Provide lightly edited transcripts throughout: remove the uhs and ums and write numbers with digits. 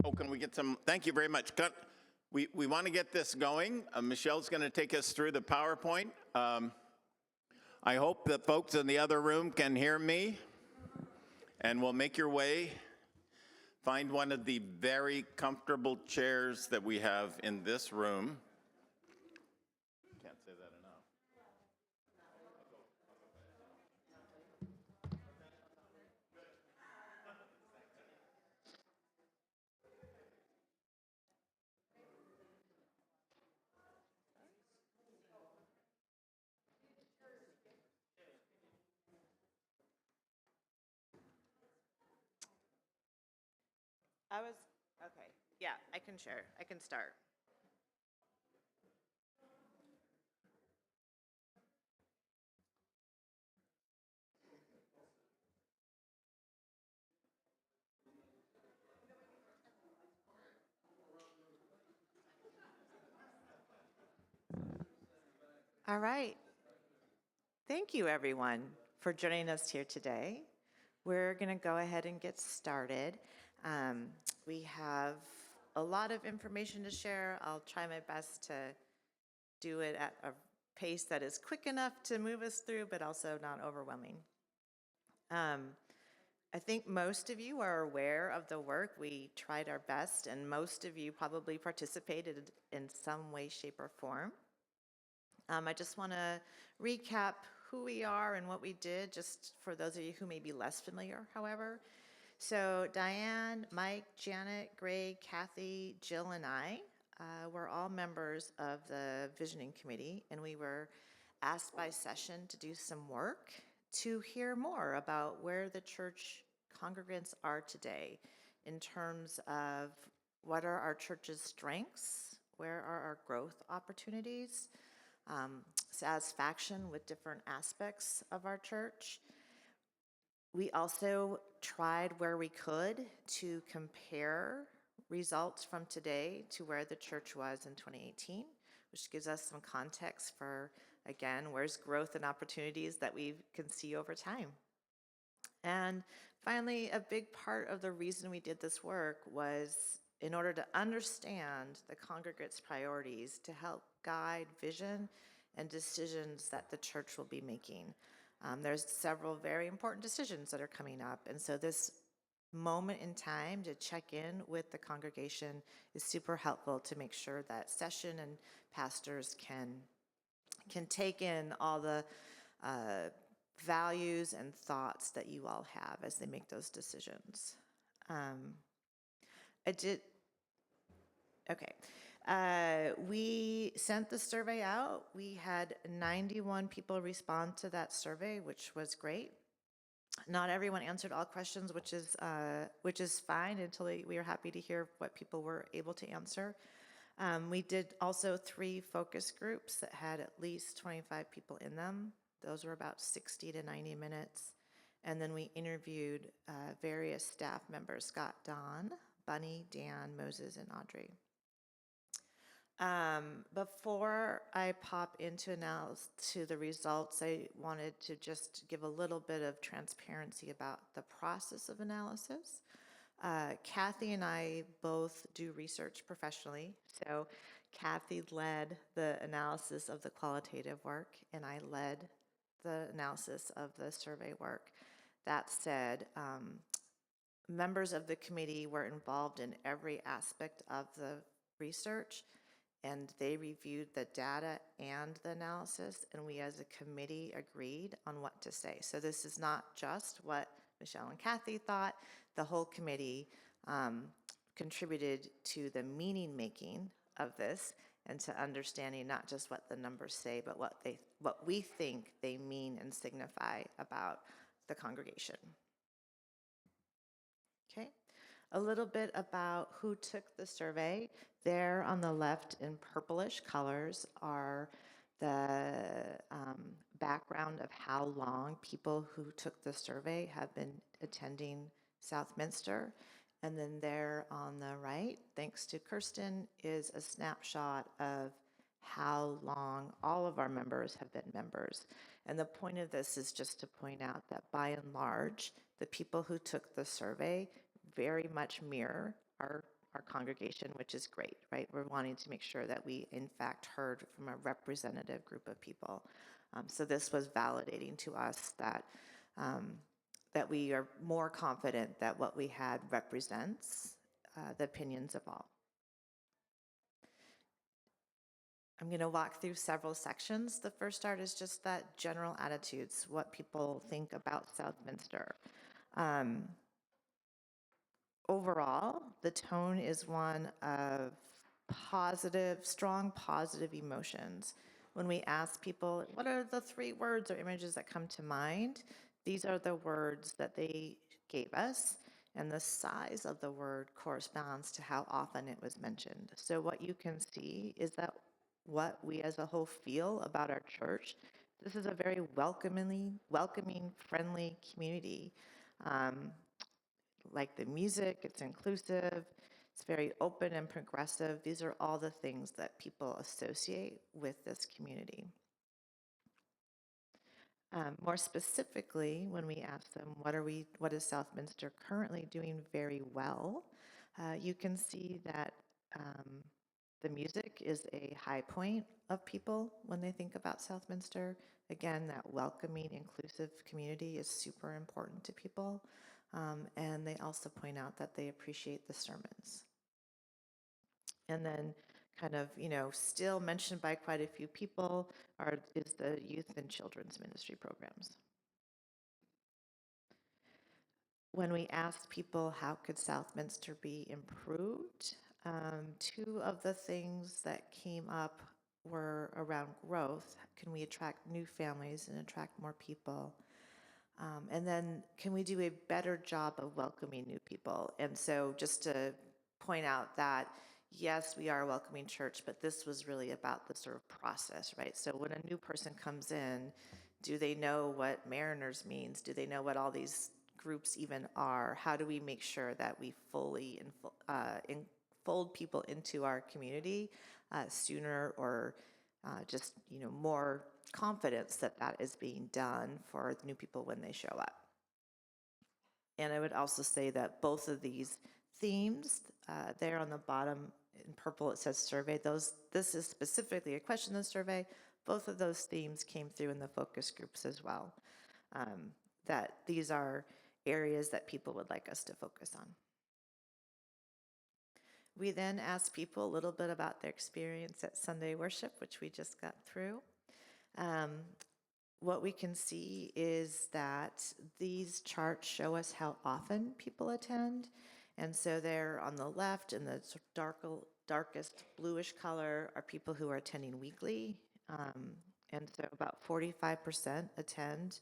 Oh, can we get some, thank you very much. We want to get this going. Michelle's going to take us through the PowerPoint. I hope that folks in the other room can hear me, and we'll make your way. Find one of the very comfortable chairs that we have in this room. Can't say that enough. Okay, yeah, I can share, I can start. All right. Thank you, everyone, for joining us here today. We're going to go ahead and get started. We have a lot of information to share. I'll try my best to do it at a pace that is quick enough to move us through, but also not overwhelming. I think most of you are aware of the work. We tried our best, and most of you probably participated in some way, shape, or form. I just want to recap who we are and what we did, just for those of you who may be less familiar, however. So Diane, Mike, Janet, Greg, Kathy, Jill, and I were all members of the Visioning Committee, and we were asked by session to do some work to hear more about where the church congregants are today in terms of what are our church's strengths, where are our growth opportunities, satisfaction with different aspects of our church. We also tried where we could to compare results from today to where the church was in 2018, which gives us some context for, again, where's growth and opportunities that we can see over time. And finally, a big part of the reason we did this work was in order to understand the congregate's priorities to help guide vision and decisions that the church will be making. There's several very important decisions that are coming up, and so this moment in time to check in with the congregation is super helpful to make sure that session and pastors can take in all the values and thoughts that you all have as they make those decisions. We sent the survey out. We had 91 people respond to that survey, which was great. Not everyone answered all questions, which is fine until we are happy to hear what people were able to answer. We did also 3 focus groups that had at least 25 people in them. Those were about 60 to 90 minutes. And then we interviewed various staff members, Scott, Don, Bunny, Dan, Moses, and Audrey. Before I pop into the results, I wanted to just give a little bit of transparency about the process of analysis. Kathy and I both do research professionally. So Kathy led the analysis of the qualitative work, and I led the analysis of the survey work. That said, members of the committee were involved in every aspect of the research, and they reviewed the data and the analysis, and we as a committee agreed on what to say. So this is not just what Michelle and Kathy thought. The whole committee contributed to the meaning making of this and to understanding not just what the numbers say, but what we think they mean and signify about the congregation. Okay. A little bit about who took the survey. There on the left in purplish colors are the background of how long people who took the survey have been attending Southminster. And then there on the right, thanks to Kirsten, is a snapshot of how long all of our members have been members. And the point of this is just to point out that by and large, the people who took the survey very much mirror our congregation, which is great, right? We're wanting to make sure that we, in fact, heard from a representative group of people. So this was validating to us that that we are more confident that what we had represents the opinions of all. I'm going to walk through several sections. The first start is just that general attitudes, what people think about Southminster. Overall, the tone is one of positive, strong positive emotions. When we ask people, what are the 3 words or images that come to mind? These are the words that they gave us, and the size of the word corresponds to how often it was mentioned. So what you can see is that what we as a whole feel about our church, this is a very welcoming, friendly community. Like the music, it's inclusive, it's very open and progressive. These are all the things that people associate with this community. More specifically, when we ask them, what is Southminster currently doing very well, you can see that the music is a high point of people when they think about Southminster. Again, that welcoming, inclusive community is super important to people. And they also point out that they appreciate the sermons. And then kind of, still mentioned by quite a few people is the youth and children's ministry programs. When we asked people how could Southminster be improved, 2 of the things that came up were around growth. Can we attract new families and attract more people? And then can we do a better job of welcoming new people? And so just to point out that, yes, we are a welcoming church, but this was really about the sort of process, right? So when a new person comes in, do they know what Mariners means? Do they know what all these groups even are? How do we make sure that we fully enfold people into our community sooner, or just, more confidence that that is being done for new people when they show up. And I would also say that both of these themes, there on the bottom in purple it says survey, this is specifically a question in the survey. Both of those themes came through in the focus groups as well, that these are areas that people would like us to focus on. We then asked people a little bit about their experience at Sunday worship, which we just got through. What we can see is that these charts show us how often people attend. And so there on the left in the sort of darkest bluish color are people who are attending weekly. And so about 45% attend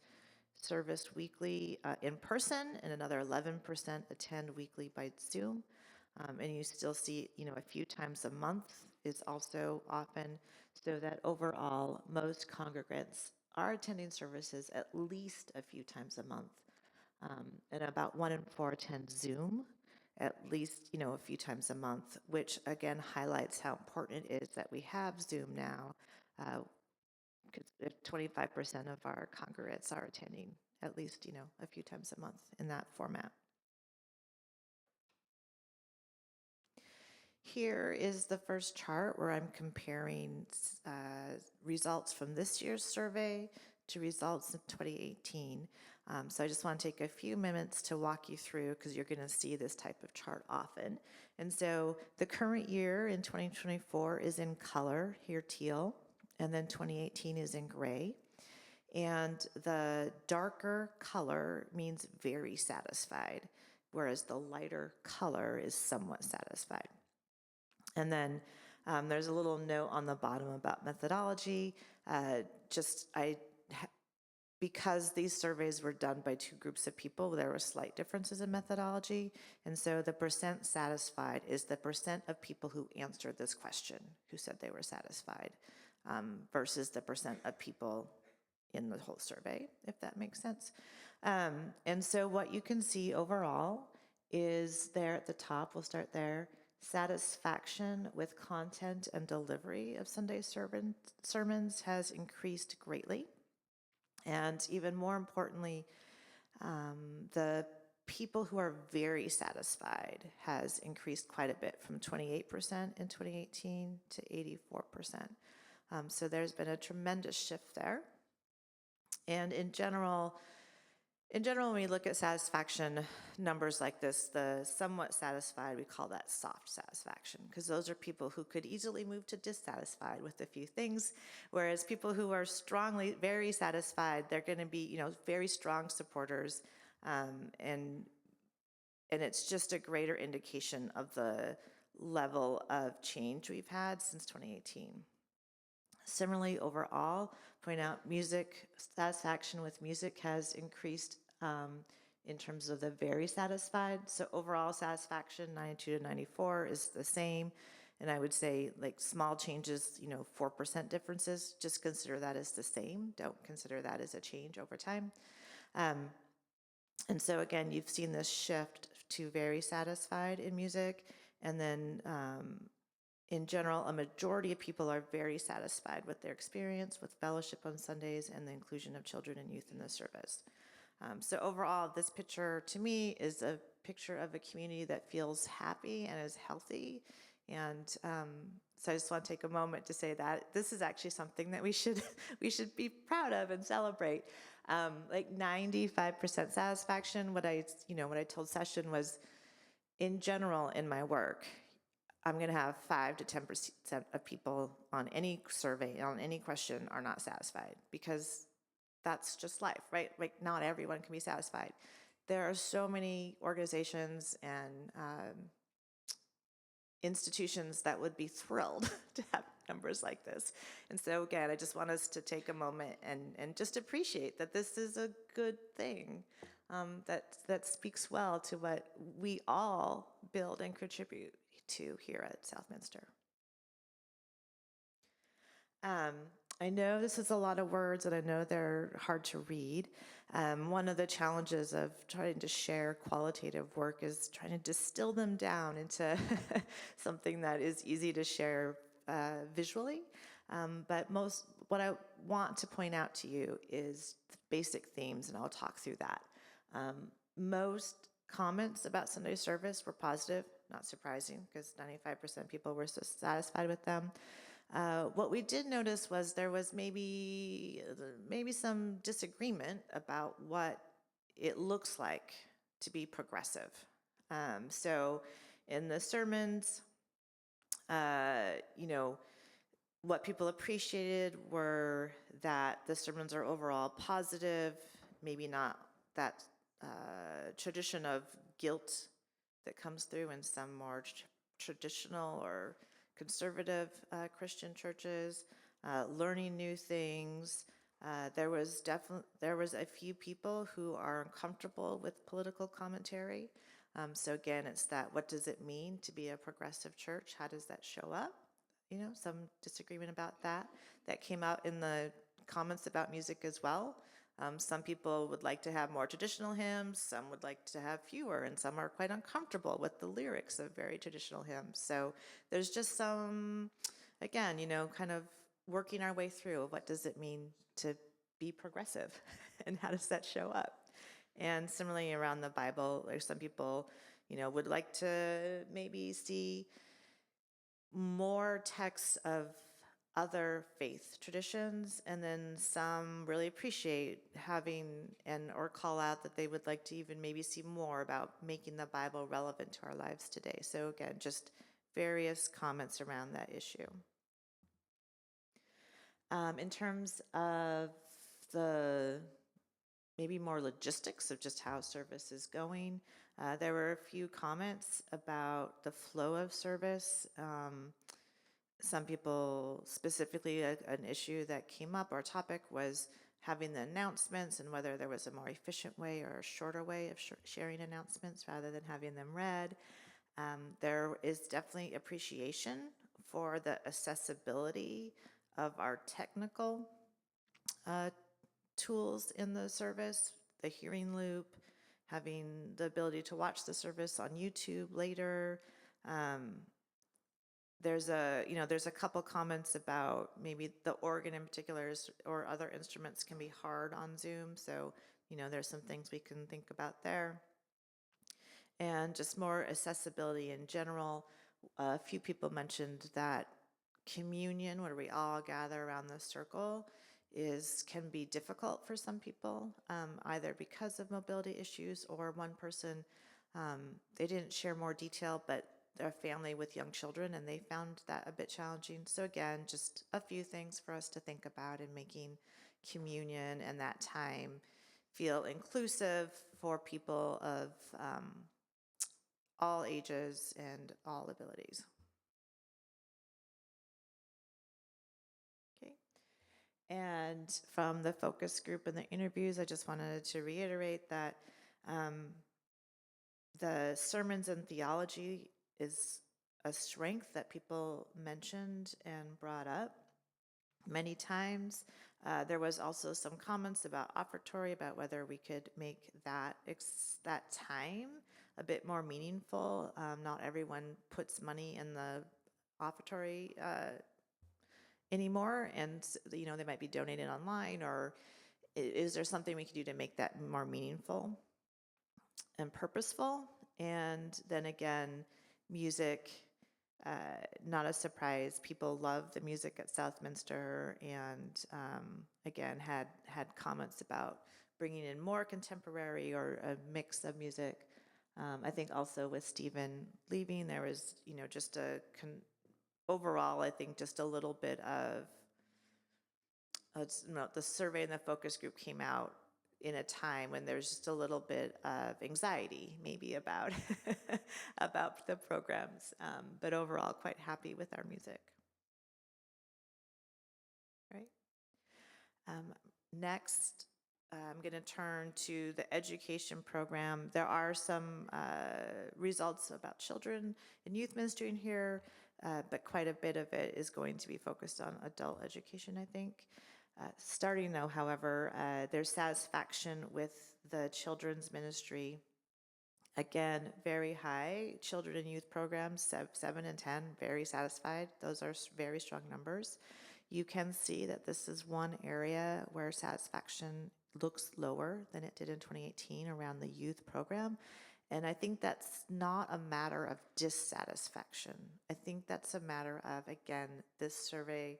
service weekly in person, and another 11% attend weekly by Zoom. And you still see, a few times a month is also often, so that overall most congregants are attending services at least a few times a month. And about 1 in 4 attend Zoom at least, a few times a month, which again highlights how important it is that we have Zoom now, because if 25% of our congregants are attending at least, a few times a month in that format. Here is the first chart where I'm comparing results from this year's survey to results in 2018. So I just want to take a few minutes to walk you through, because you're going to see this type of chart often. And so the current year in 2024 is in color, here teal, and then 2018 is in gray. And the darker color means very satisfied, whereas the lighter color is somewhat satisfied. And then there's a little note on the bottom about methodology. Because these surveys were done by 2 groups of people, there were slight differences in methodology. And so the percent satisfied is the percent of people who answered this question, who said they were satisfied, versus the percent of people in the whole survey, if that makes sense. And so what you can see overall is there at the top, we'll start there, satisfaction with content and delivery of Sunday sermons has increased greatly. And even more importantly, the people who are very satisfied has increased quite a bit from 28% in 2018 to 84%. So there's been a tremendous shift there. And in general, when we look at satisfaction numbers like this, the somewhat satisfied, we call that soft satisfaction, because those are people who could easily move to dissatisfied with a few things, whereas people who are strongly, very satisfied, they're going to be, very strong supporters, and it's just a greater indication of the level of change we've had since 2018. Similarly, overall, point out music, satisfaction with music has increased in terms of the very satisfied. So overall satisfaction, 92 to 94 is the same. And I would say like small changes, 4% differences, just consider that as the same. Don't consider that as a change over time. And so again, you've seen this shift to very satisfied in music. And then in general, a majority of people are very satisfied with their experience with fellowship on Sundays and the inclusion of children and youth in the service. So overall, this picture to me is a picture of a community that feels happy and is healthy. And so I just want to take a moment to say that this is actually something that we should be proud of and celebrate. Like 95% satisfaction. What I told Session was, in general, in my work, I'm going to have 5 to 10% of people on any survey, on any question, are not satisfied, because that's just life, right? Like not everyone can be satisfied. There are so many organizations and institutions that would be thrilled to have numbers like this. And so again, I just want us to take a moment and just appreciate that this is a good thing, that speaks well to what we all build and contribute to here at Southminster. I know this is a lot of words, and I know they're hard to read. One of the challenges of trying to share qualitative work is trying to distill them down into something that is easy to share visually. But what I want to point out to you is the basic themes, and I'll talk through that. Most comments about Sunday service were positive, not surprising, because 95% of people were so satisfied with them. What we did notice was there was maybe some disagreement about what it looks like to be progressive. So in the sermons, what people appreciated were that the sermons are overall positive, maybe not that tradition of guilt that comes through in some more traditional or conservative Christian churches, learning new things. There was a few people who are uncomfortable with political commentary. So again, it's that, what does it mean to be a progressive church? How does that show up? Some disagreement about that. That came out in the comments about music as well. Some people would like to have more traditional hymns, some would like to have fewer, and some are quite uncomfortable with the lyrics of very traditional hymns. So there's just some, again, kind of working our way through what does it mean to be progressive and how does that show up? And similarly around the Bible, there's some people, would like to maybe see more texts of other faith traditions, and then some really appreciate having or call out that they would like to even maybe see more about making the Bible relevant to our lives today. So again, just various comments around that issue. In terms of the maybe more logistics of just how service is going, there were a few comments about the flow of service. Some people, specifically an issue that came up, or topic, was having the announcements and whether there was a more efficient way or a shorter way of sharing announcements rather than having them read. There is definitely appreciation for the accessibility of our technical tools in the service, the hearing loop, having the ability to watch the service on YouTube later. There's a couple comments about maybe the organ in particular or other instruments can be hard on Zoom. So, there's some things we can think about there. and just more accessibility in general. A few people mentioned that communion, where we all gather around the circle, can be difficult for some people, either because of mobility issues or one person, they didn't share more detail, but they're a family with young children and they found that a bit challenging. So again, just a few things for us to think about in making communion and that time feel inclusive for people of all ages and all abilities. Okay. And from the focus group and the interviews, I just wanted to reiterate that the sermons and theology is a strength that people mentioned and brought up many times. There was also some comments about offertory, about whether we could make that time a bit more meaningful. Not everyone puts money in the offertory anymore, and they might be donated online, or is there something we could do to make that more meaningful and purposeful? And then again, music, not a surprise. People love the music at Southminster, and again, had comments about bringing in more contemporary or a mix of music. I think also with Stephen leaving, there was, just overall, I think just a little bit of, the survey and the focus group came out in a time when there's just a little bit of anxiety maybe about about the programs, but overall quite happy with our music. Right. Next, I'm going to turn to the education program. There are some results about children and youth ministry in here, but quite a bit of it is going to be focused on adult education, I think. Starting though, however, there's satisfaction with the children's ministry. Again, very high. Children and youth programs, 7 and 10, very satisfied. Those are very strong numbers. You can see that this is one area where satisfaction looks lower than it did in 2018 around the youth program. And I think that's not a matter of dissatisfaction. I think that's a matter of, again, this survey,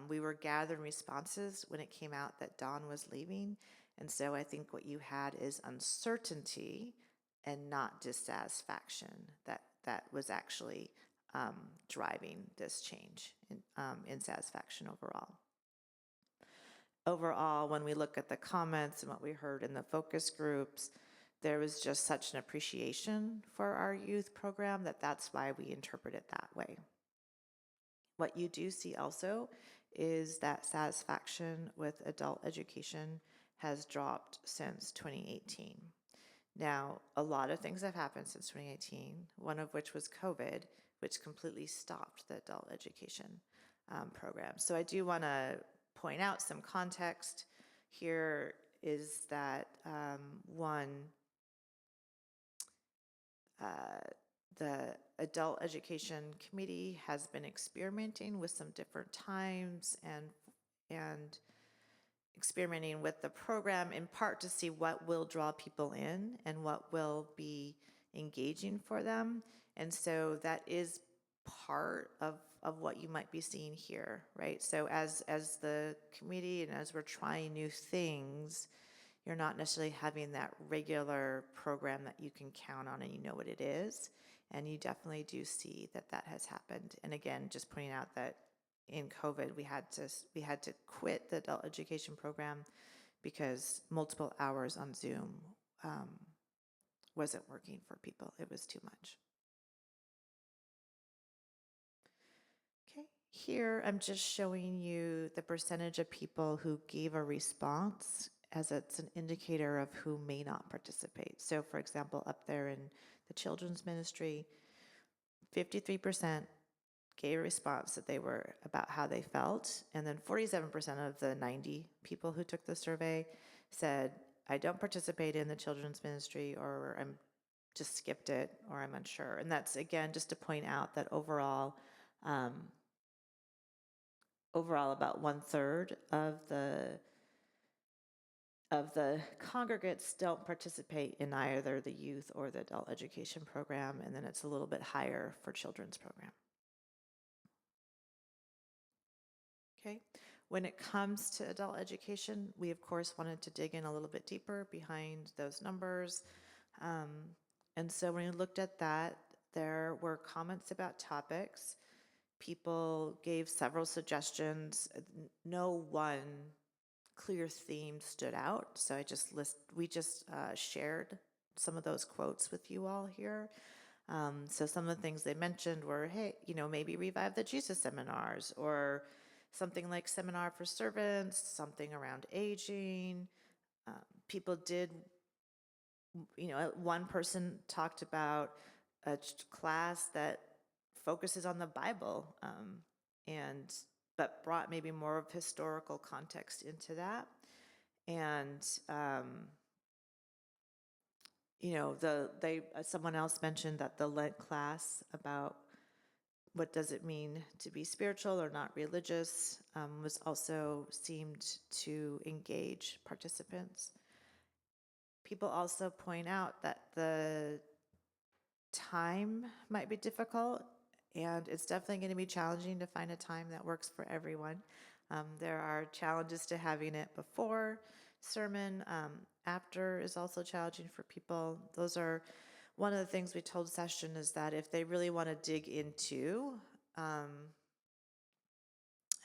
we were gathering responses when it came out that Dawn was leaving. And so I think what you had is uncertainty and not dissatisfaction that was actually driving this change in satisfaction overall. Overall, when we look at the comments and what we heard in the focus groups, there was just such an appreciation for our youth program that's why we interpret it that way. What you do see also is that satisfaction with adult education has dropped since 2018. Now, a lot of things have happened since 2018, one of which was COVID, which completely stopped the adult education program. So I do want to point out some context here is that the Adult Education Committee has been experimenting with some different times and experimenting with the program in part to see what will draw people in and what will be engaging for them. And so that is part of what you might be seeing here, right? So as the committee and as we're trying new things, you're not necessarily having that regular program that you can count on and you know what it is. And you definitely do see that has happened. And again, just pointing out that in COVID, we had to quit the adult education program because multiple hours on Zoom wasn't working for people. It was too much. Okay, here I'm just showing you the percentage of people who gave a response as it's an indicator of who may not participate. So for example, up there in the children's ministry, 53% gave a response that they were about how they felt, and then 47% of the 90 people who took the survey said, I don't participate in the children's ministry, or I'm just skipped it, or I'm unsure. And that's, again, just to point out that overall about 1/3 of the of the congregates don't participate in either the youth or the adult education program, and then it's a little bit higher for children's program. Okay. When it comes to adult education, we of course wanted to dig in a little bit deeper behind those numbers. And so when we looked at that, there were comments about topics. People gave several suggestions. No one clear theme stood out. So we just shared some of those quotes with you all here. So some of the things they mentioned were, hey, maybe revive the Jesus seminars, or something like Seminar for Servants, something around aging. People did, one person talked about a class that focuses on the Bible, but brought maybe more of historical context into that. And someone else mentioned that the Lent class about what does it mean to be spiritual or not religious was also seemed to engage participants. People also point out that the time might be difficult, and it's definitely going to be challenging to find a time that works for everyone. There are challenges to having it before sermon. After is also challenging for people. Those are one of the things we told session, is that if they really want to dig into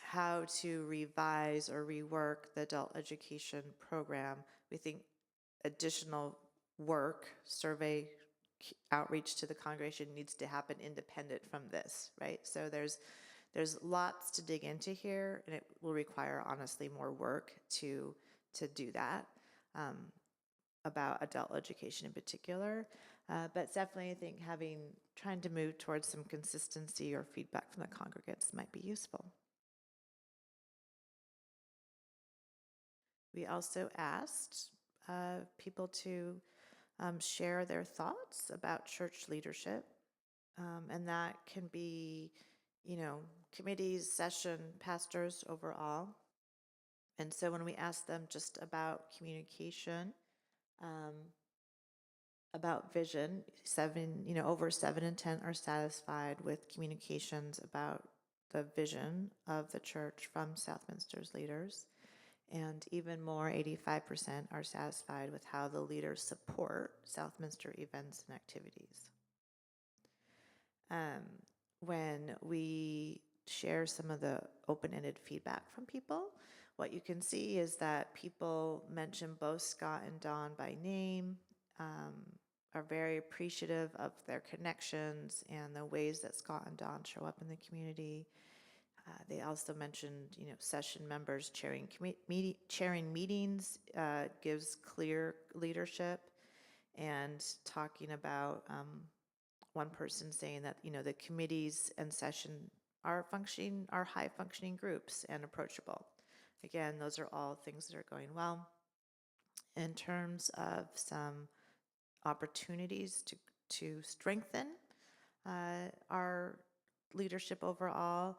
how to revise or rework the adult education program, we think additional work, survey, outreach to the congregation needs to happen independent from this, right? So there's lots to dig into here, and it will require honestly more work to do that, about adult education in particular. But definitely I think trying to move towards some consistency or feedback from the congregates might be useful. We also asked people to share their thoughts about church leadership, and that can be, committees, session, pastors overall. And so when we asked them just about communication, about vision, over 7 in 10 are satisfied with communications about the vision of the church from Southminster's leaders. And even more, 85% are satisfied with how the leaders support Southminster events and activities. When we share some of the open-ended feedback from people, what you can see is that people mention both Scott and Dawn by name, are very appreciative of their connections and the ways that Scott and Dawn show up in the community. They also mentioned, session members chairing meetings gives clear leadership, and talking about one person saying that, the committees and session are high functioning groups and approachable. Again, those are all things that are going well. In terms of some opportunities to strengthen our leadership overall,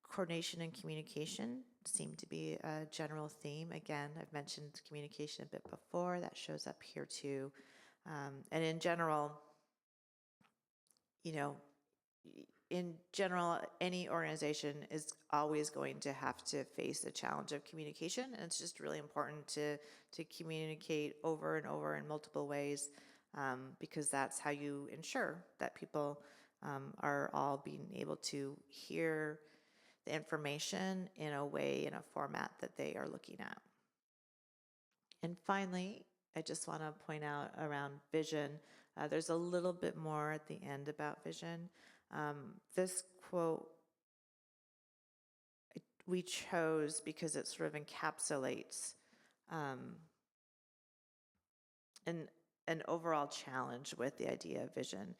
coordination and communication seem to be a general theme. Again, I've mentioned communication a bit before. That shows up here too. And in general, any organization is always going to have to face the challenge of communication, and it's just really important to communicate over and over in multiple ways, because that's how you ensure that people are all being able to hear the information in a format that they are looking at. And finally, I just want to point out around vision, there's a little bit more at the end about vision. This quote we chose because it sort of encapsulates an overall challenge with the idea of vision.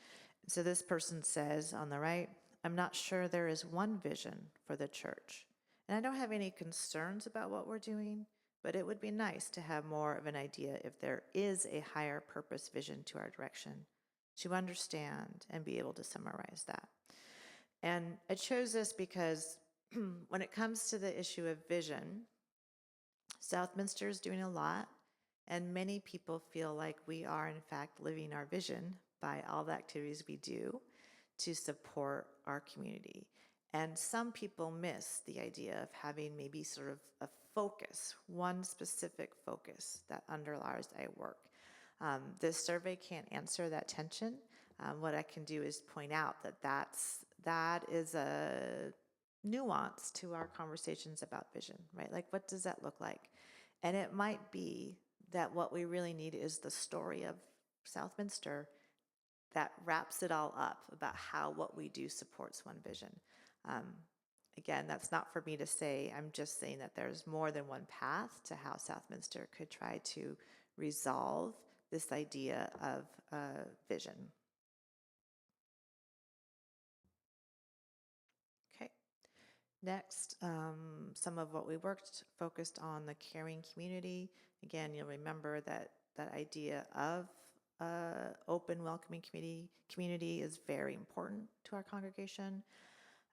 So this person says on the right, "I'm not sure there is one vision for the church. And I don't have any concerns about what we're doing, but it would be nice to have more of an idea if there is a higher purpose vision to our direction, to understand and be able to summarize that." And I chose this because when it comes to the issue of vision, Southminster is doing a lot. And many people feel like we are, in fact, living our vision by all the activities we do to support our community. And some people miss the idea of having maybe sort of a focus, one specific focus that underlies our work. This survey can't answer that tension. What I can do is point out that is a nuance to our conversations about vision, right? Like, what does that look like? And it might be that what we really need is the story of Southminster that wraps it all up about how what we do supports one vision. Again, that's not for me to say. I'm just saying that there's more than one path to how Southminster could try to resolve this idea of vision. Okay. Next, some of what we focused on the caring community. Again, you'll remember that idea of open, welcoming community is very important to our congregation.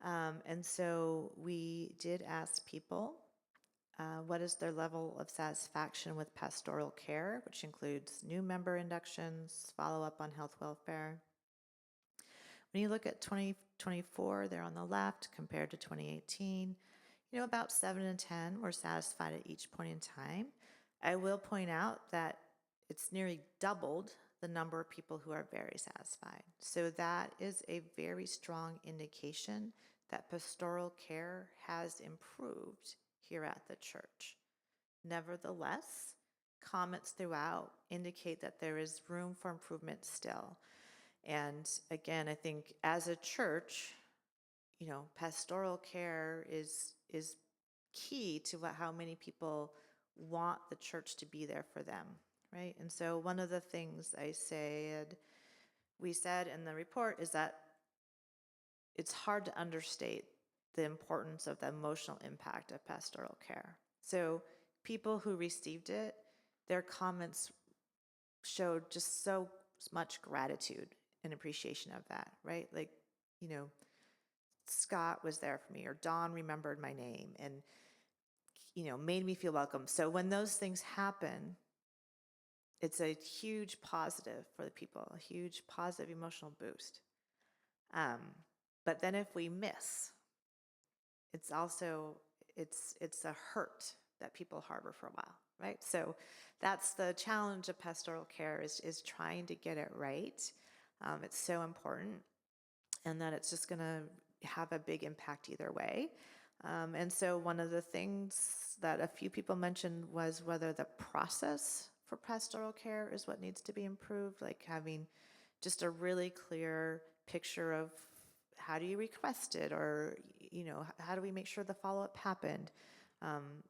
And so we did ask people what is their level of satisfaction with pastoral care, which includes new member inductions, follow-up on health welfare. When you look at 2024, they're on the left compared to 2018. About 7 and 10 were satisfied at each point in time. I will point out that it's nearly doubled the number of people who are very satisfied. So that is a very strong indication that pastoral care has improved here at the church. Nevertheless, comments throughout indicate that there is room for improvement still. And again, I think as a church, pastoral care is key to how many people want the church to be there for them, right? And so one of the things we said in the report is that it's hard to understate the importance of the emotional impact of pastoral care. So people who received it, their comments showed just so much gratitude and appreciation of that, right? Like, Scott was there for me, or Dawn remembered my name and, made me feel welcome. So when those things happen, it's a huge positive for the people, a huge positive emotional boost. But then if we miss, it's a hurt that people harbor for a while, right? So that's the challenge of pastoral care is trying to get it right. It's so important, and that it's just going to have a big impact either way. And so one of the things that a few people mentioned was whether the process for pastoral care is what needs to be improved, like having just a really clear picture of how do you request it, or, how do we make sure the follow-up happened?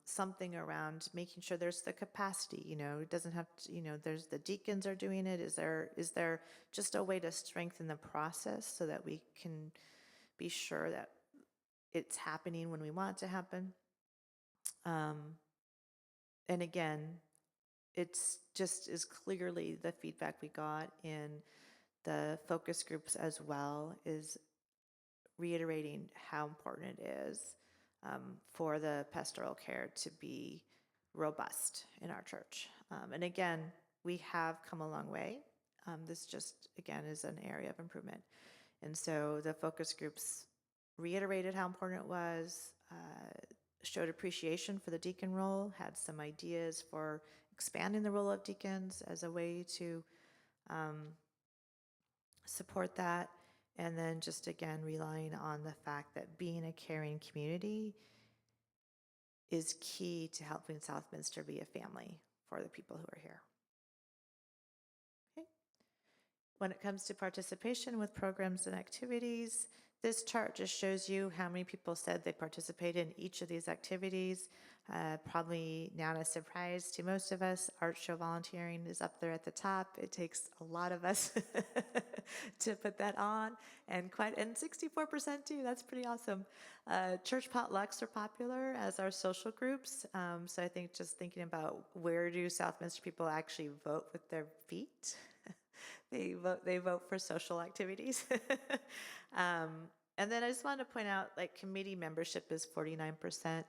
Something around making sure there's the capacity, it doesn't have to, there's the deacons are doing it. Is there just a way to strengthen the process so that we can be sure that it's happening when we want it to happen? And again, it's just as clearly the feedback we got in the focus groups as well is reiterating how important it is for the pastoral care to be robust in our church. And again, we have come a long way. This just, again, is an area of improvement. And so the focus groups reiterated how important it was, showed appreciation for the deacon role, had some ideas for expanding the role of deacons as a way to support that. And then just, again, relying on the fact that being a caring community is key to helping Southminster be a family for the people who are here. Okay. When it comes to participation with programs and activities, this chart just shows you how many people said they participated in each of these activities. Probably not a surprise to most of us, art show volunteering is up there at the top. It takes a lot of us to put that on, and 64% too. That's pretty awesome. Church potlucks are popular, as are social groups. So I think just thinking about where do Southminster people actually vote with their feet. They vote for social activities. And then I just wanted to point out, like, committee membership is 49%.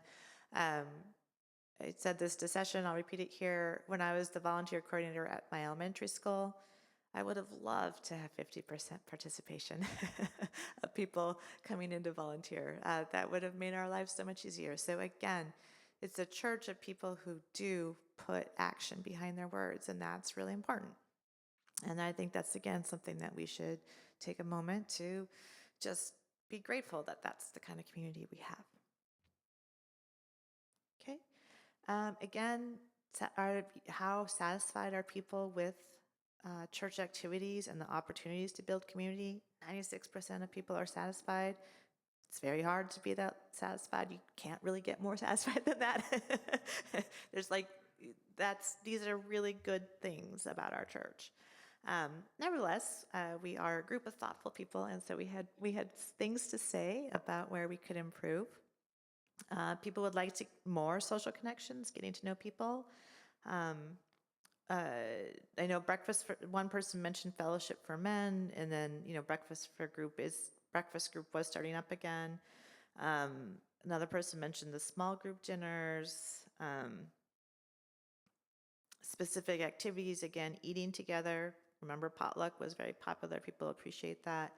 I said this to session, I'll repeat it here. When I was the volunteer coordinator at my elementary school, I would have loved to have 50% participation of people coming in to volunteer. That would have made our lives so much easier. So again, it's a church of people who do put action behind their words, and that's really important. And I think that's, again, something that we should take a moment to just be grateful that that's the kind of community we have. Okay. Again, how satisfied are people with church activities and the opportunities to build community? 96% of people are satisfied. It's very hard to be that satisfied. You can't really get more satisfied than that. There's like, these are really good things about our church. Nevertheless, we are a group of thoughtful people, and so we had things to say about where we could improve. People would like more social connections, getting to know people. I know one person mentioned fellowship for men, and then, breakfast group was starting up again. Another person mentioned the small group dinners, specific activities, again, eating together. Remember, potluck was very popular. People appreciate that.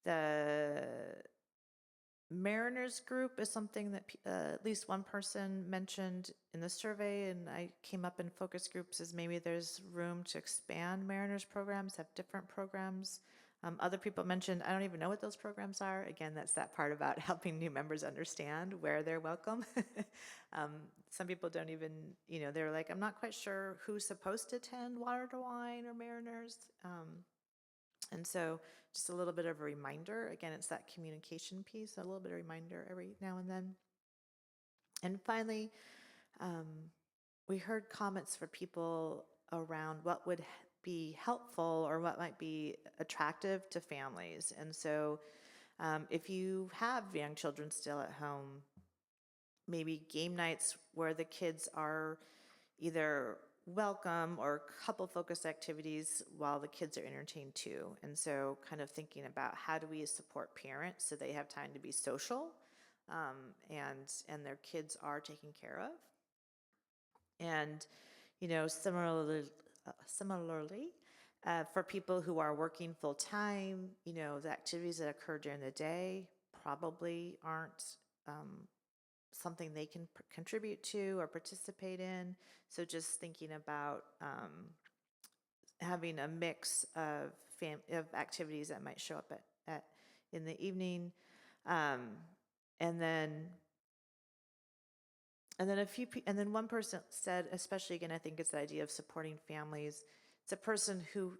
The Mariners group is something that at least one person mentioned in the survey, and I came up in focus groups, is maybe there's room to expand Mariners programs, have different programs. Other people mentioned, I don't even know what those programs are. Again, that's that part about helping new members understand where they're welcome. Some people don't even, they're like, I'm not quite sure who's supposed to attend Water to Wine or Mariners. And so just a little bit of a reminder. Again, it's that communication piece, a little bit of reminder every now and then. And finally, we heard comments for people around what would be helpful or what might be attractive to families. And so if you have young children still at home, maybe game nights where the kids are either welcome or couple focused activities while the kids are entertained too. And so kind of thinking about how do we support parents so they have time to be social and their kids are taken care of. And, similarly, for people who are working full time, the activities that occur during the day probably aren't something they can contribute to or participate in. So just thinking about having a mix of activities that might show up in the evening, and then one person said, especially again, I think it's the idea of supporting families. It's a person who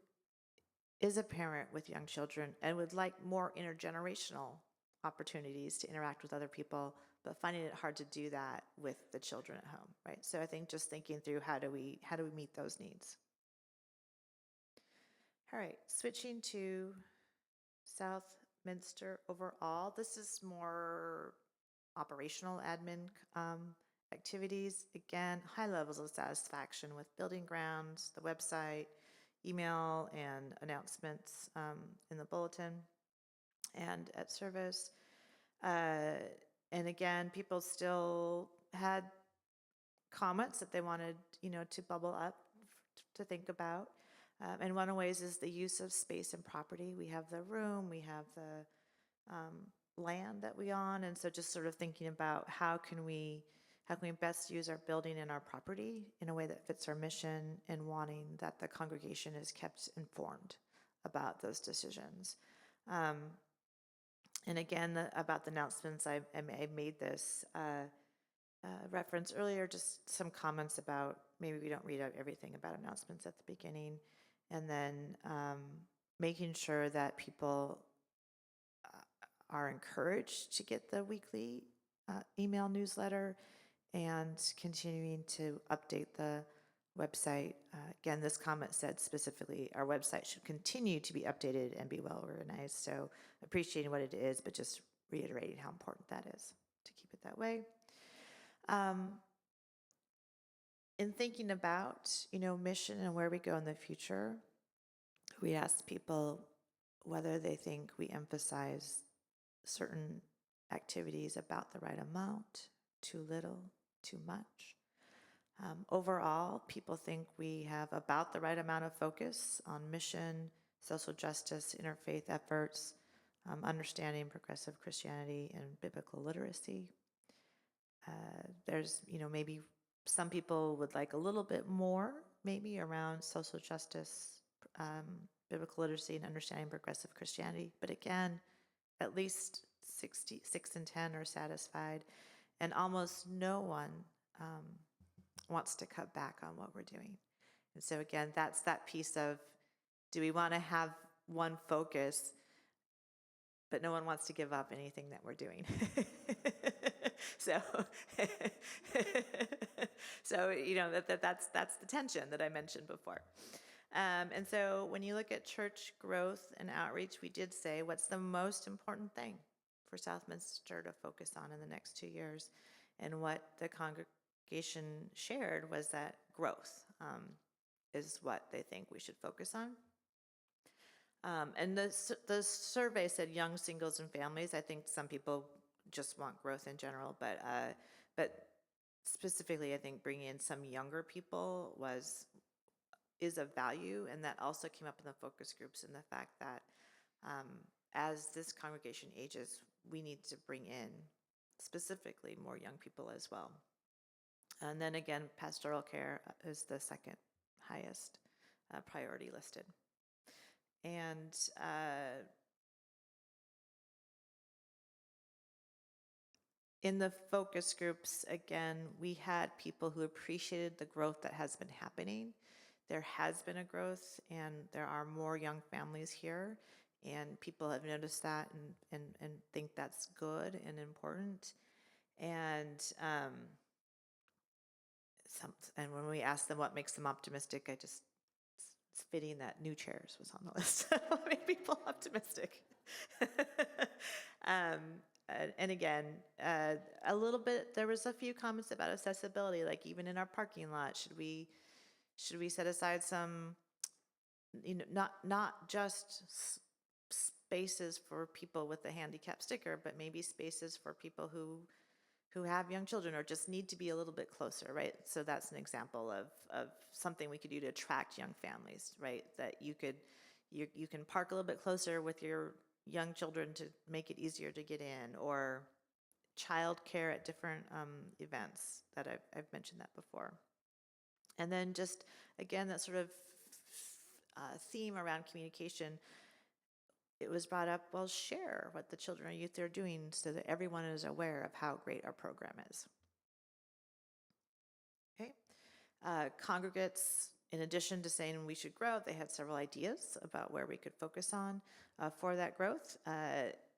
is a parent with young children and would like more intergenerational opportunities to interact with other people, but finding it hard to do that with the children at home, right? So I think just thinking through how do we meet those needs. All right, switching to Southminster overall. This is more operational admin activities. Again, high levels of satisfaction with building grounds, the website, email and announcements in the bulletin and at service. And again, people still had comments that they wanted, to bubble up to think about. And one of the ways is the use of space and property. We have the room, we have the land that we own, and so just sort of thinking about how can we best use our building and our property in a way that fits our mission, and wanting that the congregation is kept informed about those decisions. And again, about the announcements, I made this reference earlier, just some comments about maybe we don't read out everything about announcements at the beginning, and then making sure that people are encouraged to get the weekly email newsletter and continuing to update the website. Again, this comment said specifically our website should continue to be updated and be well organized. So appreciating what it is, but just reiterating how important that is to keep it that way. In thinking about, mission and where we go in the future, we asked people whether they think we emphasize certain activities about the right amount, too little, too much. Overall, people think we have about the right amount of focus on mission, social justice, interfaith efforts, understanding progressive Christianity, and biblical literacy. There's, maybe some people would like a little bit more, maybe around social justice, biblical literacy, and understanding progressive Christianity. But again, at least 6 and 10 are satisfied, and almost no one wants to cut back on what we're doing. And so again, that's that piece of, do we want to have one focus, but no one wants to give up anything that we're doing? So, that's the tension that I mentioned before. And so when you look at church growth and outreach, we did say, what's the most important thing for Southminster to focus on in the next 2 years? And what the congregation shared was that growth is what they think we should focus on. And the survey said young singles and families. I think some people just want growth in general, but specifically, I think bringing in some younger people is of value, and that also came up in the focus groups, and the fact that as this congregation ages, we need to bring in specifically more young people as well. And then again, pastoral care is the second highest priority listed. And in the focus groups, again, we had people who appreciated the growth that has been happening. There has been a growth, and there are more young families here, and people have noticed that and think that's good and important. And when we ask them what makes them optimistic, it's fitting that new chairs was on the list. What made people optimistic? And again, a little bit, there was a few comments about accessibility, like even in our parking lot, should we set aside some, not just spaces for people with the handicap sticker, but maybe spaces for people who have young children or just need to be a little bit closer, right? So that's an example of something we could do to attract young families, right? That you can park a little bit closer with your young children to make it easier to get in, or childcare at different events that I've mentioned that before. And then just, again, that sort of theme around communication, it was brought up, well, share what the children or youth are doing so that everyone is aware of how great our program is. Okay. Congregates, in addition to saying we should grow, they had several ideas about where we could focus on for that growth.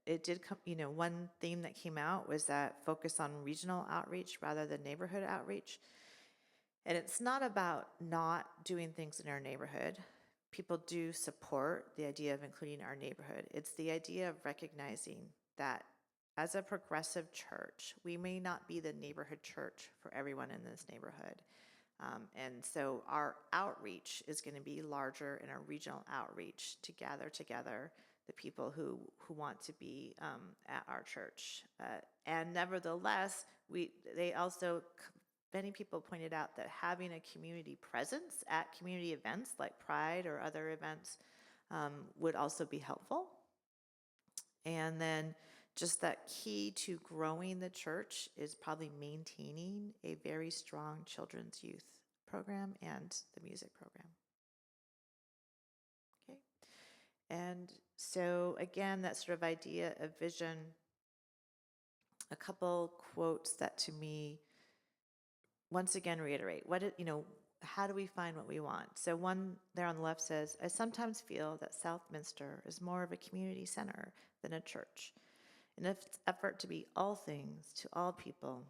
It did come, one theme that came out was that focus on regional outreach rather than neighborhood outreach. And it's not about not doing things in our neighborhood. People do support the idea of including our neighborhood. It's the idea of recognizing that as a progressive church, we may not be the neighborhood church for everyone in this neighborhood. And so our outreach is going to be larger in our regional outreach to gather together the people who want to be at our church. And nevertheless, many people pointed out that having a community presence at community events like Pride or other events would also be helpful. And then just that key to growing the church is probably maintaining a very strong children's youth program and the music program. Okay. And so again, that sort of idea of vision, a couple quotes that to me once again reiterate how do we find what we want? So one there on the left says, I sometimes feel that Southminster is more of a community center than a church. In its effort to be all things to all people,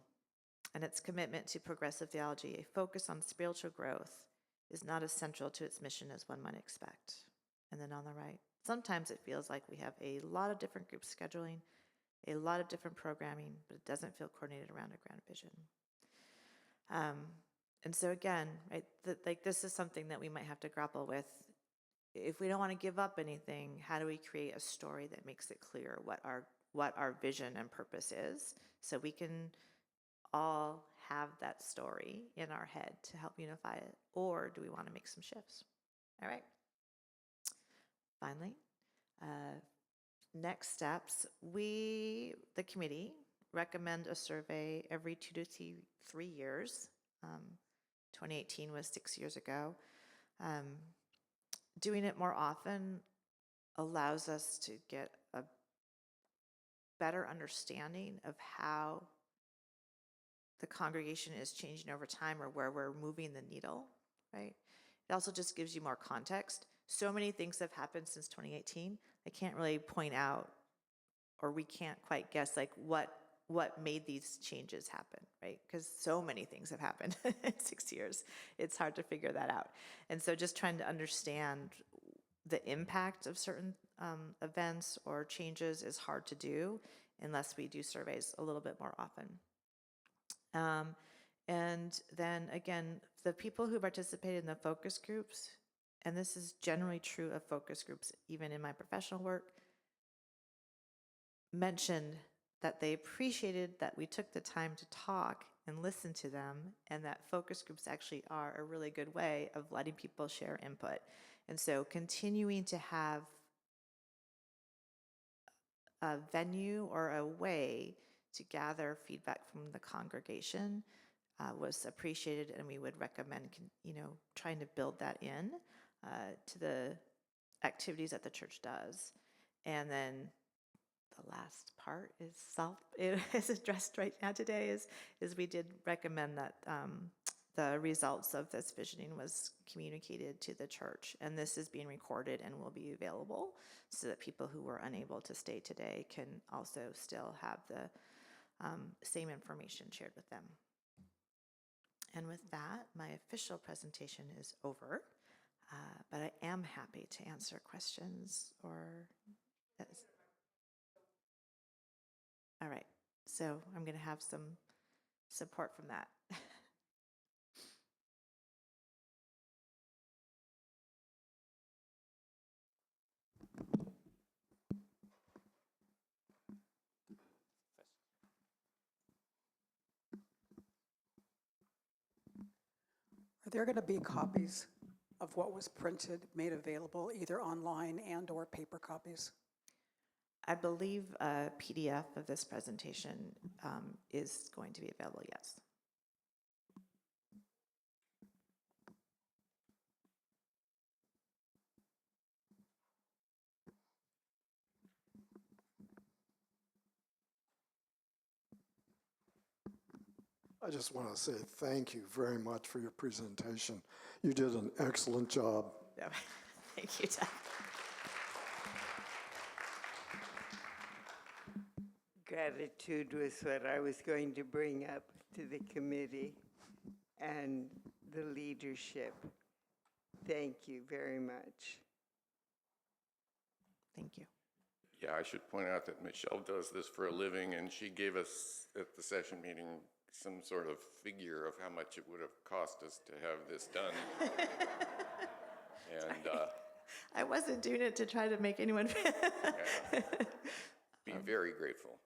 and its commitment to progressive theology, a focus on spiritual growth is not as central to its mission as one might expect. And then on the right, sometimes it feels like we have a lot of different groups scheduling, a lot of different programming, but it doesn't feel coordinated around a grand vision. And so again, right, this is something that we might have to grapple with. If we don't want to give up anything, how do we create a story that makes it clear what our vision and purpose is, so we can all have that story in our head to help unify it, or do we want to make some shifts? All right. Finally, next steps. We, the committee, recommend a survey every 2 to 3 years. 2018 was 6 years ago. Doing it more often allows us to get a better understanding of how the congregation is changing over time or where we're moving the needle, right? It also just gives you more context. So many things have happened since 2018. I can't really point out, or we can't quite guess, like what made these changes happen, right? Because so many things have happened in 6 years. It's hard to figure that out. And so just trying to understand the impact of certain events or changes is hard to do unless we do surveys a little bit more often. And then again, the people who participated in the focus groups, and this is generally true of focus groups, even in my professional work, mentioned that they appreciated that we took the time to talk and listen to them, and that focus groups actually are a really good way of letting people share input. And so continuing to have a venue or a way to gather feedback from the congregation was appreciated, and we would recommend, trying to build that in to the activities that the church does. And then the last part is addressed right now today is we did recommend that the results of this visioning was communicated to the church, and this is being recorded and will be available so that people who were unable to stay today can also still have the same information shared with them. And with that, my official presentation is over, but I am happy to answer questions or... All right, so I'm going to have some support from that. Are there going to be copies of what was printed made available, either online and or paper copies? I believe a PDF of this presentation is going to be available, yes. I just want to say thank you very much for your presentation. You did an excellent job. Thank you, Tom. Gratitude was what I was going to bring up to the committee and the leadership. Thank you very much. Thank you. Yeah, I should point out that Michelle does this for a living, and she gave us at the session meeting some sort of figure of how much it would have cost us to have this done. And I wasn't doing it to try to make anyone yeah, be very grateful.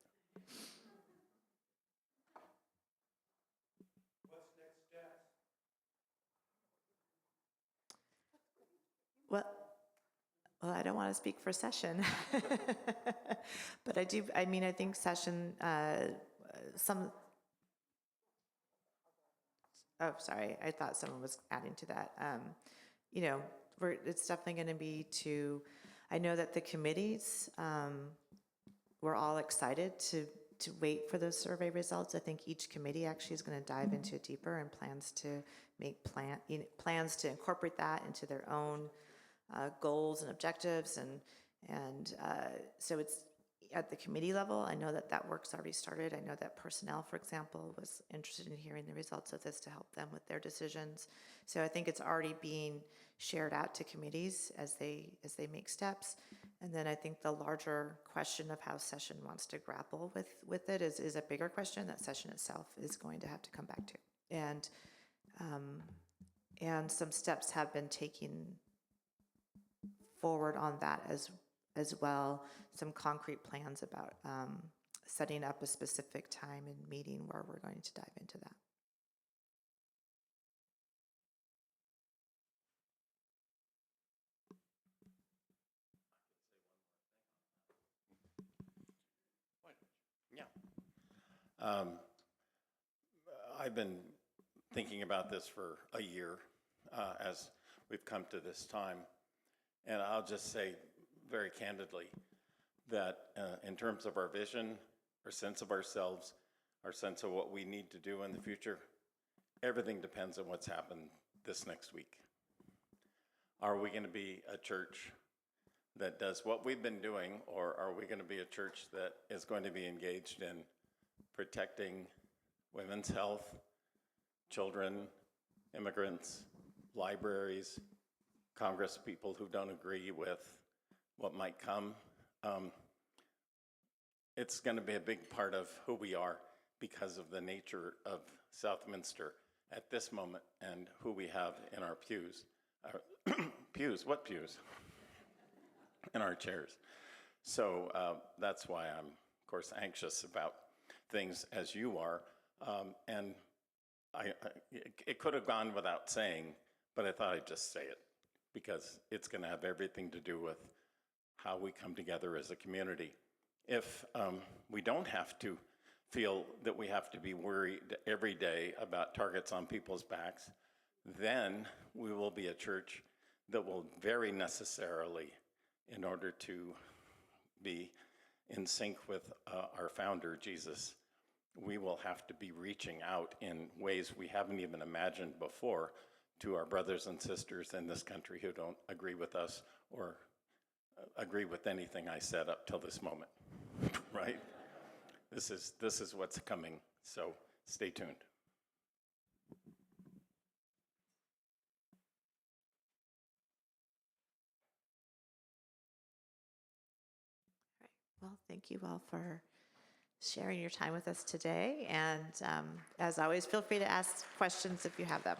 Well, I don't want to speak for session, but I think session, oh, sorry, I thought someone was adding to that. It's definitely going to be I know that the committees, we're all excited to wait for those survey results. I think each committee actually is going to dive into it deeper and plans to make plans to incorporate that into their own goals and objectives, and so it's at the committee level. I know that work's already started. I know that personnel, for example, was interested in hearing the results of this to help them with their decisions. So I think it's already being shared out to committees as they make steps. And then I think the larger question of how session wants to grapple with it is a bigger question that session itself is going to have to come back to. And some steps have been taken forward on that as well, some concrete plans about setting up a specific time and meeting where we're going to dive into that. I've been thinking about this for a year as we've come to this time. And I'll just say very candidly that in terms of our vision, our sense of ourselves, our sense of what we need to do in the future, everything depends on what's happened this next week. Are we going to be a church that does what we've been doing, or are we going to be a church that is going to be engaged in protecting women's health, children, immigrants, libraries, Congress people who don't agree with what might come? It's going to be a big part of who we are because of the nature of Southminster at this moment and who we have in our pews. Pews? What pews? In our chairs. So that's why I'm, of course, anxious about things as you are. And it could have gone without saying, but I thought I'd just say it because it's going to have everything to do with how we come together as a community. If we don't have to feel that we have to be worried every day about targets on people's backs, then we will be a church that will very necessarily, in order to be in sync with our founder, Jesus, we will have to be reaching out in ways we haven't even imagined before to our brothers and sisters in this country who don't agree with us or agree with anything I said up till this moment, right? This is what's coming, so stay tuned. Well, thank you all for sharing your time with us today. And as always, feel free to ask questions if you have them.